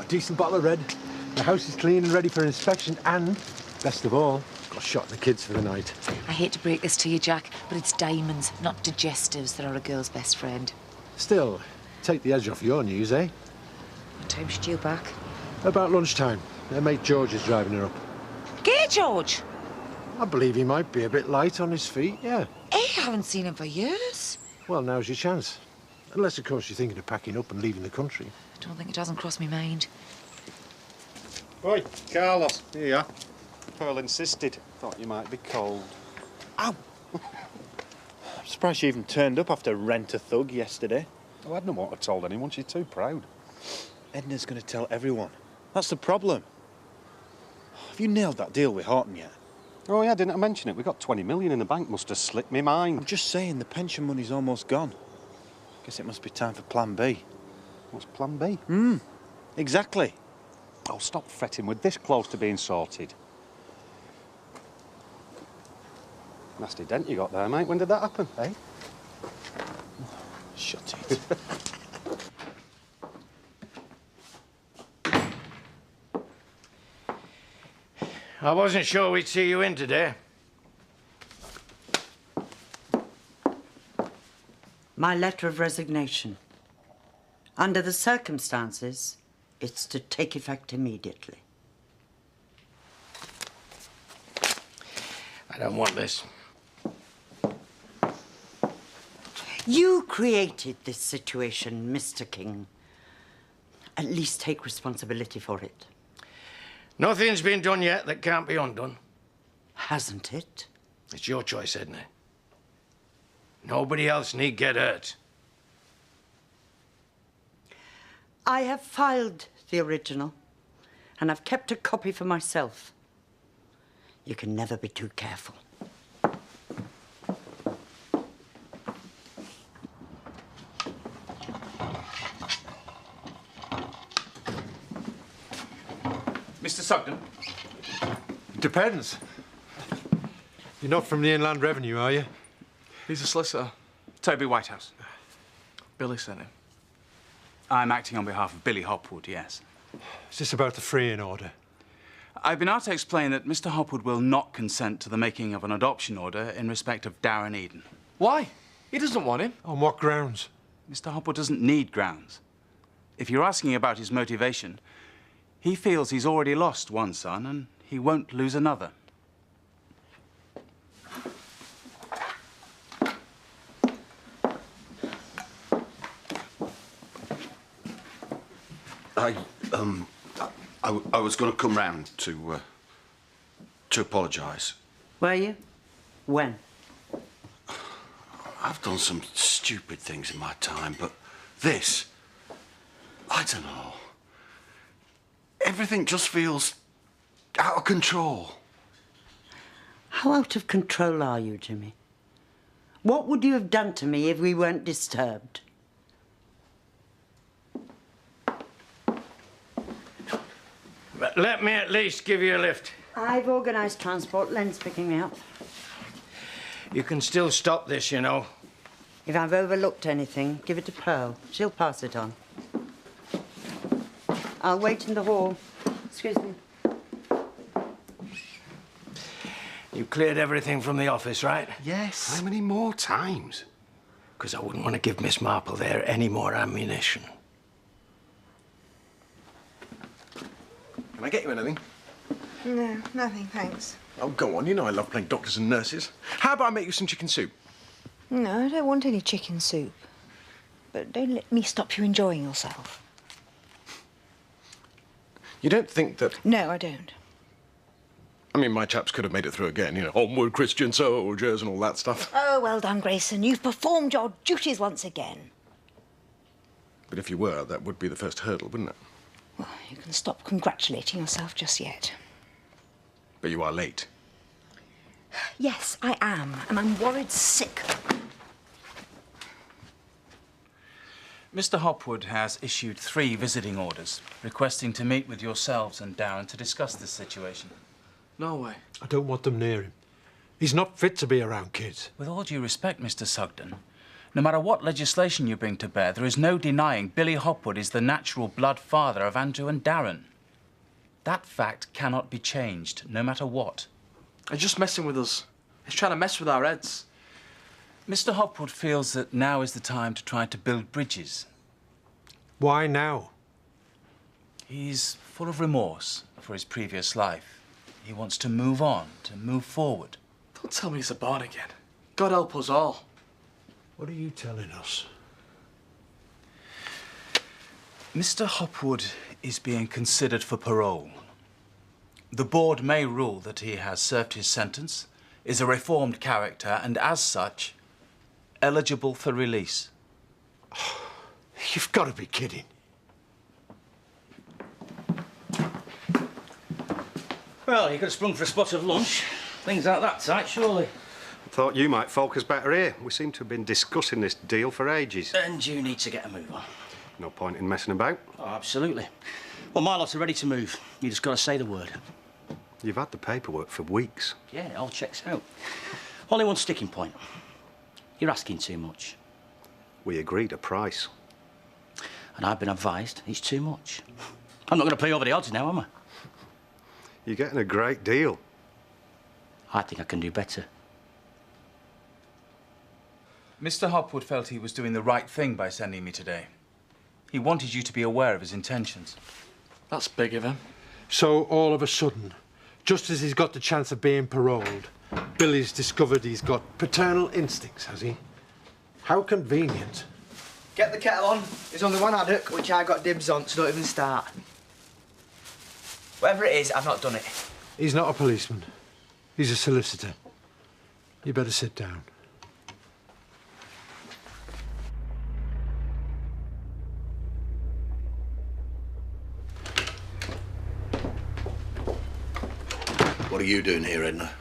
decent bottle of red. The house is clean and ready for inspection and, best of all, got shot at the kids for the night. I hate to break this to you, Jack, but it's diamonds, not digestives, that are a girl's best friend. Still, take the edge off your news, eh? What time's she due back? About lunchtime. Their mate George is driving her up. Gay George? I believe he might be a bit light on his feet, yeah. I haven't seen him for years. Well, now's your chance. Unless, of course, you're thinking of packing up and leaving the country. I don't think it doesn't cross my mind. Oi, Carlos, here you are. Pearl insisted. Thought you might be cold. Ow! I'm surprised she even turned up after Rent a Thug yesterday. Oh, I don't want to have told anyone. She's too proud. Edna's going to tell everyone. That's the problem. Have you nailed that deal with Horton yet? Oh, yeah, didn't I mention it? We got 20 million in the bank. Must have slipped me mind. I'm just saying, the pension money's almost gone. Guess it must be time for Plan B. What's Plan B? Exactly. Oh, stop fretting. We're this close to being sorted. Nasty dent you got there, mate. When did that happen, eh? Shut it. I wasn't sure we'd see you in today. My letter of resignation. Under the circumstances, it's to take effect immediately. I don't want this. You created this situation, Mr. King. At least take responsibility for it. Nothing's been done yet that can't be undone. Hasn't it? It's your choice, Edna. Nobody else need get hurt. I have filed the original, and I've kept a copy for myself. You can never be too careful. Mr. Sugden? Depends. You're not from the Inland Revenue, are you? He's a solicitor. Toby Whitehouse. Billy sent him. I'm acting on behalf of Billy Hopwood, yes. Is this about the freeing order? I've been asked to explain that Mr. Hopwood will not consent to the making of an adoption order in respect of Darren Eden. Why? He doesn't want him. On what grounds? Mr. Hopwood doesn't need grounds. If you're asking about his motivation, he feels he's already lost one son and he won't lose another. I was going to come round to apologise. Were you? When? I've done some stupid things in my time, but this, I don't know. Everything just feels out of control. How out of control are you, Jimmy? What would you have done to me if we weren't disturbed? But let me at least give you a lift. I've organised transport. Len's picking me up. You can still stop this, you know. If I've overlooked anything, give it to Pearl. She'll pass it on. I'll wait in the hall. Excuse me. You cleared everything from the office, right? Yes. How many more times? Because I wouldn't want to give Miss Marple there any more ammunition. Can I get you anything? No, nothing, thanks. Oh, go on. You know I love playing doctors and nurses. How about I make you some chicken soup? No, I don't want any chicken soup. But don't let me stop you enjoying yourself. You don't think that... No, I don't. I mean, my chaps could have made it through again, you know, onward Christian soldiers and all that stuff. Oh, well done, Grayson. You've performed your duties once again. But if you were, that would be the first hurdle, wouldn't it? Well, you can stop congratulating yourself just yet. But you are late. Yes, I am, and I'm worried sick. Mr. Hopwood has issued 3 visiting orders requesting to meet with yourselves and Darren to discuss this situation. No way. I don't want them near him. He's not fit to be around kids. With all due respect, Mr. Sugden, No matter what legislation you bring to bear, there is no denying Billy Hopwood is the natural blood father of Andrew and Darren. That fact cannot be changed, no matter what. He's just messing with us. He's trying to mess with our heads. Mr. Hopwood feels that now is the time to try to build bridges. Why now? He's full of remorse for his previous life. He wants to move on, to move forward. Don't tell me he's a born again. God help us all. What are you telling us? Mr. Hopwood is being considered for parole. The board may rule that he has served his sentence, is a reformed character, and as such, eligible for release. You've got to be kidding. Well, you could have sprung for a spot of lunch. Things aren't that tight, surely. I thought you might focus better here. We seem to have been discussing this deal for ages. And you need to get a move on. No point in messing about. Oh, absolutely. Well, my lot are ready to move. You just got to say the word. You've had the paperwork for weeks. Yeah, it all checks out. Only one sticking point. You're asking too much. We agreed a price. And I've been advised it's too much. I'm not going to play over the odds now, am I? You're getting a great deal. I think I can do better. Mr. Hopwood felt he was doing the right thing by sending me today. He wanted you to be aware of his intentions. That's big of him. So all of a sudden, just as he's got the chance of being paroled, Billy's discovered he's got paternal instincts, has he? How convenient. Get the kettle on. There's only one haddock, which I got dibs on, so don't even start. Whatever it is, I've not done it. He's not a policeman. He's a solicitor. You better sit down. What are you doing here, Edna?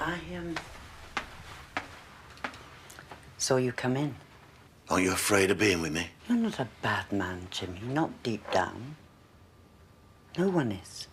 I saw you come in. Aren't you afraid of being with me? You're not a bad man, Jimmy. Not deep down. No one is.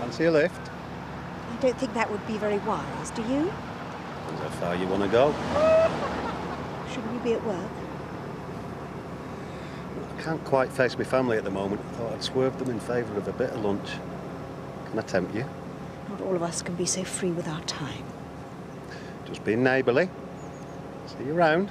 Fancy a lift? I don't think that would be very wise, do you? Depends how far you want to go. Shouldn't you be at work? I can't quite face my family at the moment. I thought I'd swerve them in favour of a bit of lunch. Can I tempt you? Not all of us can be so free with our time. Just being neighbourly. See you around.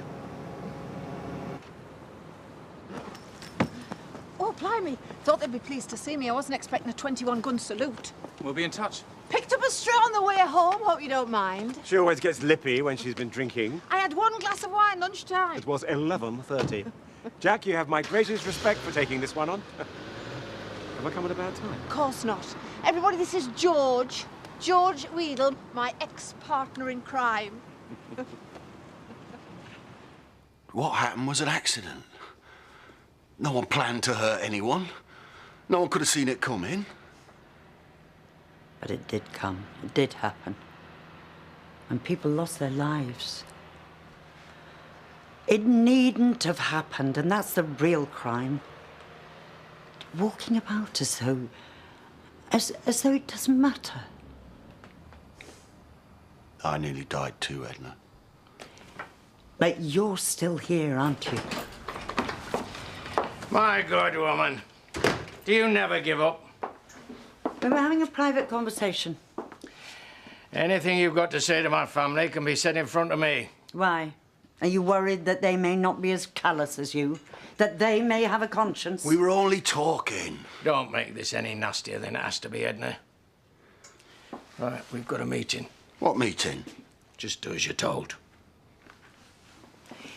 Oh, blimey. Thought they'd be pleased to see me. I wasn't expecting a 21-gun salute. We'll be in touch. Picked up a straw on the way home. Hope you don't mind. She always gets lippy when she's been drinking. I had one glass of wine lunchtime. It was 11:30. Jack, you have my greatest respect for taking this one on. Have I come at a bad time? Of course not. Everybody, this is George. George Weedle, my ex-partner in crime. What happened was an accident. No one planned to hurt anyone. No one could have seen it coming. But it did come. It did happen. And people lost their lives. It needn't have happened, and that's the real crime. Walking about as though it doesn't matter. I nearly died too, Edna. But you're still here, aren't you? My good woman, do you never give up? We were having a private conversation. Anything you've got to say to my family can be said in front of me. Why? Are you worried that they may not be as callous as you? That they may have a conscience? We were only talking. Don't make this any nastier than it has to be, Edna. Right, we've got a meeting. What meeting? Just do as you're told.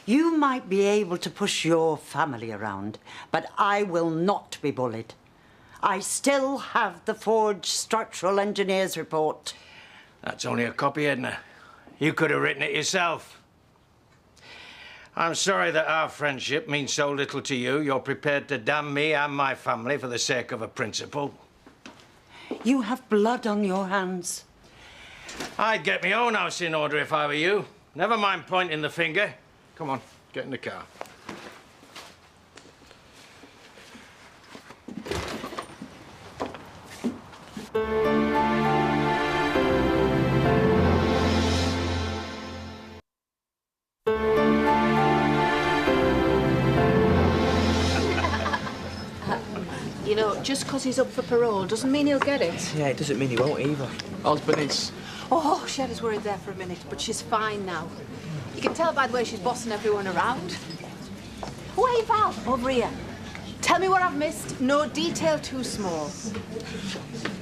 You might be able to push your family around, but I will not be bullied. I still have the forged structural engineer's report. That's only a copy, Edna. You could have written it yourself. I'm sorry that our friendship means so little to you. You're prepared to damn me and my family for the sake of a principle. You have blood on your hands. I'd get my own house in order if I were you. Never mind pointing the finger. Come on, get in the car. just because he's up for parole doesn't mean he'll get it. Yeah, it doesn't mean he won't either. How's Bernice? Oh, she had us worried there for a minute, but she's fine now. You can tell by the way she's bossing everyone around. Oh, hey, Val, over here. Tell me what I've missed. No detail too small.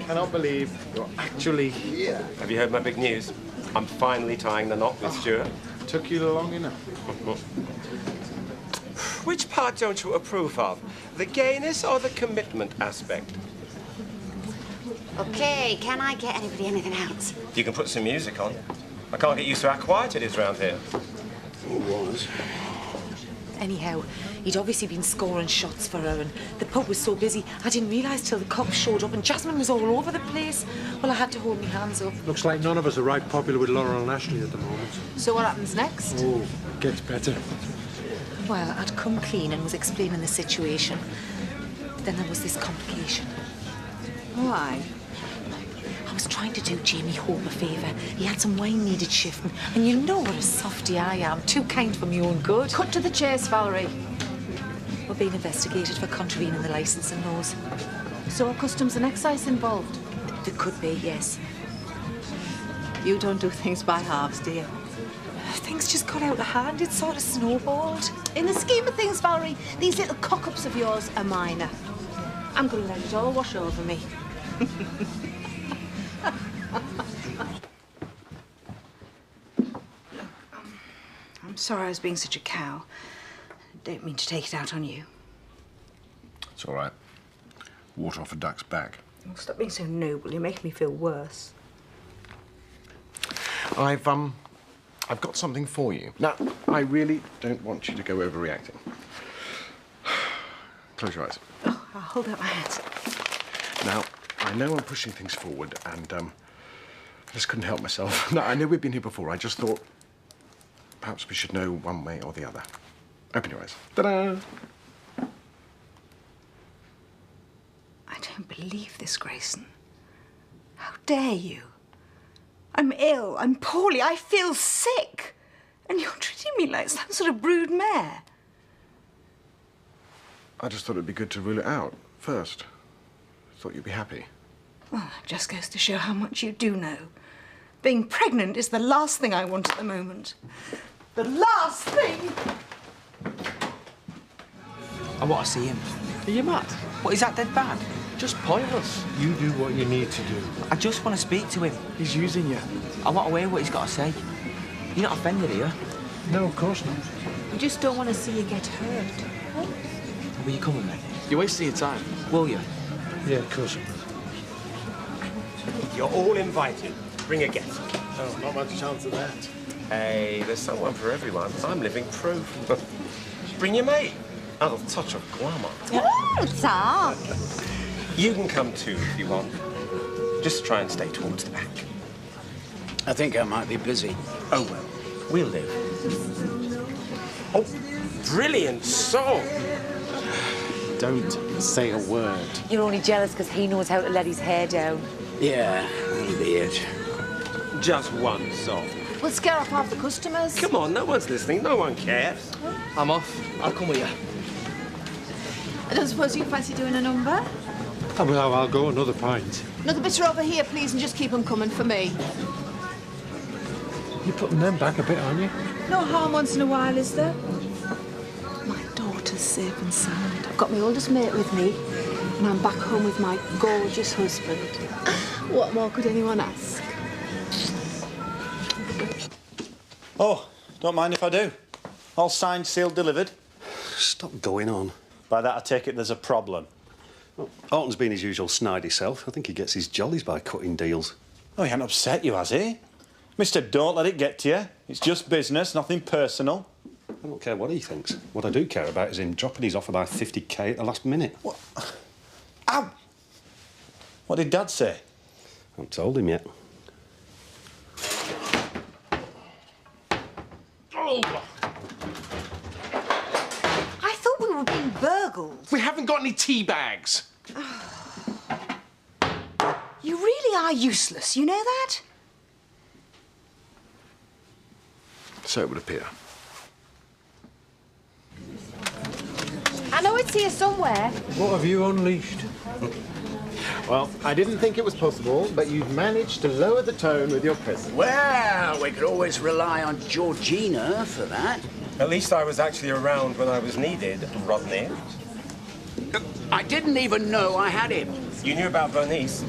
Cannot believe you're actually here. Have you heard my big news? I'm finally tying the knot with Stuart. Took you long enough. Which part don't you approve of? The gayness or the commitment aspect? Okay, can I get anybody anything else? You can put some music on. I can't get used to how quiet it is round here. It was. Anyhow, he'd obviously been scoring shots for her, and the pub was so busy, I didn't realise till the cops showed up, and Jasmine was all over the place. Well, I had to hold my hands up. Looks like none of us are right popular with Laurel and Ashley at the moment. So what happens next? Oh, gets better. Well, I'd come clean and was explaining the situation. Then there was this complication. Why? I was trying to do Jamie Hope a favour. He had some wine needed shifting, and you know what a softie I am. Too kind for my own good. Cut to the chase, Valerie. We're being investigated for contravening the licensing laws. So are customs and excise involved? There could be, yes. You don't do things by halves, do you? Things just got out of hand. It sort of snowballed. In the scheme of things, Valerie, these little cock-ups of yours are minor. I'm going to let it all wash over me. I'm sorry I was being such a cow. I don't mean to take it out on you. It's all right. Water off a duck's back. Oh, stop being so noble. You make me feel worse. I've got something for you. Now, I really don't want you to go overreacting. Close your eyes. Oh, I'll hold out my hands. Now, I know I'm pushing things forward, and I just couldn't help myself. No, I know we've been here before. I just thought perhaps we should know one way or the other. Open your eyes. Ta-da! I don't believe this, Grayson. How dare you? I'm ill. I'm poorly. I feel sick. And you're treating me like some sort of brood mare. I just thought it'd be good to rule it out first. Thought you'd be happy. Well, it just goes to show how much you do know. Being pregnant is the last thing I want at the moment. The last thing! I want to see him. Are you mad? What, is that dead bad? Just pointless. You do what you need to do. I just want to speak to him. He's using you. I want to hear what he's got to say. You're not offended, are you? No, of course not. We just don't want to see you get hurt. Will you come with me? You're wasting your time. Will you? Yeah, of course. You're all invited. Bring a guest. Oh, not much chance of that. Hey, there's someone for everyone. I'm living proof. Bring your mate. Add a touch of glamour. Stop. You can come too if you want. Just try and stay towards the back. I think I might be busy. Oh, well, we'll live. Oh, brilliant song. Don't say a word. You're only jealous because he knows how to let his hair down. Yeah, that'll be it. Just one song. We'll scare off half the customers. Come on, no one's listening. No one cares. I'm off. I'll come with you. I don't suppose you fancy doing a number? Oh, well, I'll go another pint. Another bitter over here, please, and just keep them coming for me. You're putting them back a bit, aren't you? No harm once in a while, is there? My daughter's safe and sound. I've got my oldest mate with me, and I'm back home with my gorgeous husband. What more could anyone ask? Oh, don't mind if I do. All signed, sealed, delivered. Stop going on. By that, I take it there's a problem. Well, Alton's been his usual snidey self. I think he gets his jollies by cutting deals. Oh, he hasn't upset you, has he? Mister, don't let it get to you. It's just business, nothing personal. I don't care what he thinks. What I do care about is him dropping his offer by 50k at the last minute. What? Ow! What did Dad say? I haven't told him yet. Oh! I thought we were being burgled. We haven't got any tea bags. You really are useless, you know that? So it would appear. I know it's here somewhere. What have you unleashed? Well, I didn't think it was possible, but you've managed to lower the tone with your presence. Well, we could always rely on Georgina for that. At least I was actually around when I was needed, Rodney. I didn't even know I had him. You knew about Bernice.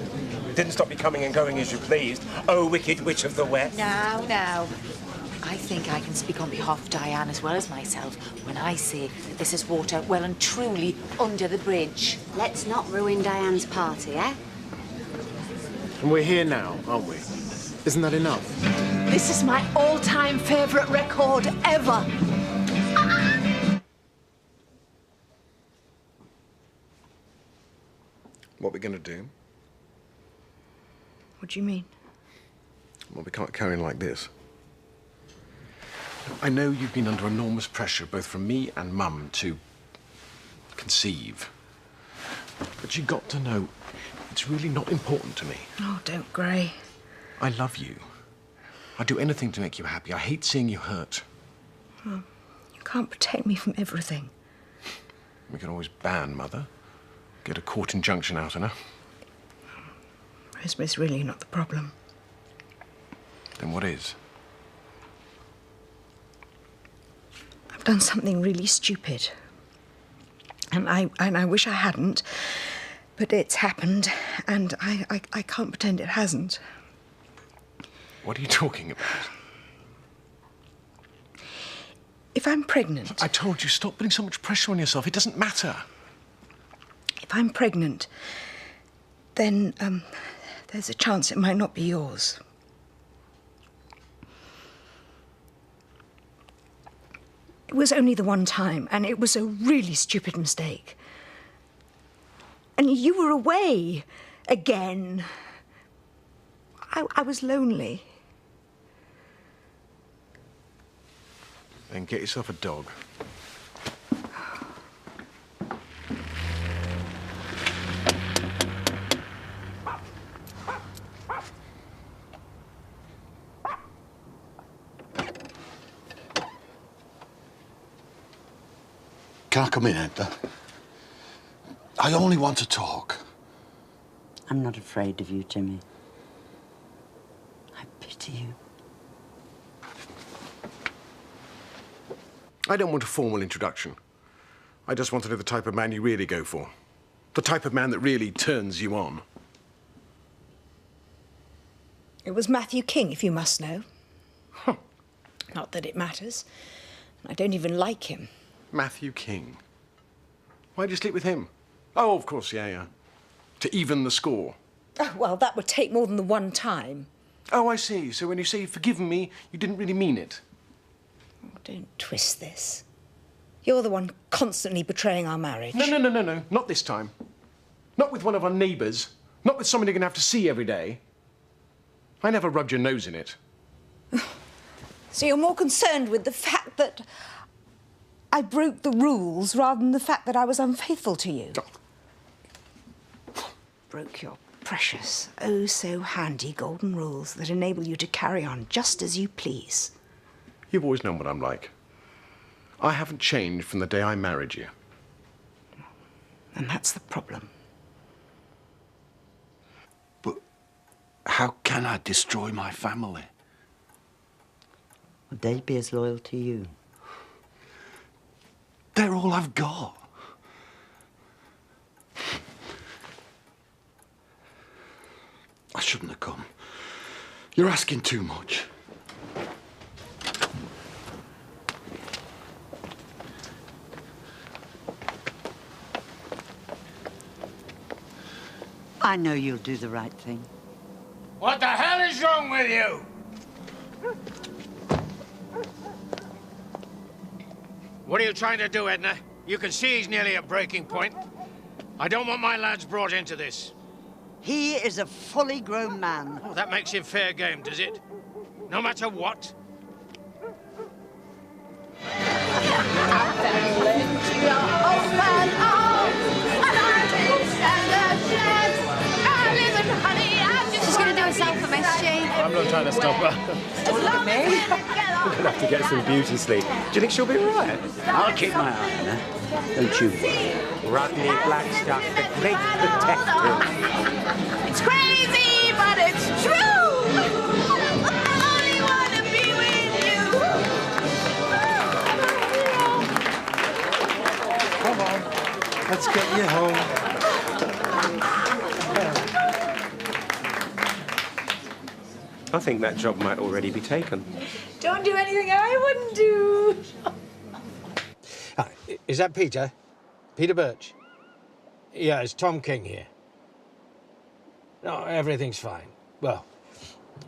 Didn't stop you coming and going as you pleased. Oh, wicked witch of the West. Now. I think I can speak on behalf of Diane as well as myself when I say that this is water well and truly under the bridge. Let's not ruin Diane's party, eh? And we're here now, aren't we? Isn't that enough? This is my all-time favourite record ever. What we're going to do? What do you mean? Well, we can't carry on like this. I know you've been under enormous pressure, both from me and Mum, to conceive. But you got to know, it's really not important to me. Oh, don't, Gray. I love you. I'd do anything to make you happy. I hate seeing you hurt. Oh, you can't protect me from everything. We can always ban Mother. Get a court injunction out on her. Rosemary's really not the problem. Then what is? I've done something really stupid. And I wish I hadn't, but it's happened, and I can't pretend it hasn't. What are you talking about? If I'm pregnant... I told you, stop putting so much pressure on yourself. It doesn't matter. If I'm pregnant, then there's a chance it might not be yours. It was only the one time, and it was a really stupid mistake. And you were away again. I was lonely. Then get yourself a dog. Can I come in, Edna? I only want to talk. I'm not afraid of you, Jimmy. I pity you. I don't want a formal introduction. I just want to know the type of man you really go for. The type of man that really turns you on. It was Matthew King, if you must know. Huh. Not that it matters. I don't even like him. Matthew King. Why'd you sleep with him? Oh, of course, yeah. To even the score. Oh, well, that would take more than the one time. Oh, I see. So when you say you've forgiven me, you didn't really mean it. Oh, don't twist this. You're the one constantly betraying our marriage. No. Not this time. Not with one of our neighbours. Not with someone you're going to have to see every day. I never rubbed your nose in it. So you're more concerned with the fact that I broke the rules rather than the fact that I was unfaithful to you. Broke your precious, oh so handy golden rules that enable you to carry on just as you please. You've always known what I'm like. I haven't changed from the day I married you. And that's the problem. But how can I destroy my family? Would they be as loyal to you? They're all I've got. I shouldn't have come. You're asking too much. I know you'll do the right thing. What the hell is wrong with you? What are you trying to do, Edna? You can see he's nearly at breaking point. I don't want my lads brought into this. He is a fully grown man. Oh, that makes him fair game, does it? No matter what? She's going to do herself a mess, Jane. I'm not trying to stop her. Look at me. going to have to get some beauty sleep. Do you think she'll be all right? I'll keep my eye on her. Don't you worry. Rodney Blackstock, the great detective. It's crazy, but it's true. I only want to be with you. Come on, let's get you home. I think that job might already be taken. Don't do anything I wouldn't do. Hi, is that Peter? Peter Birch? Yeah, it's Tom King here. No, everything's fine. Well,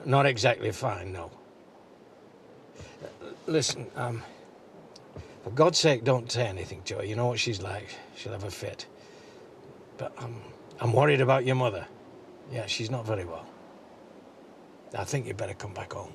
not exactly fine, no. Listen, for God's sake, don't say anything to her. You know what she's like. She'll have a fit. But I'm worried about your mother. Yeah, she's not very well. I think you'd better come back home.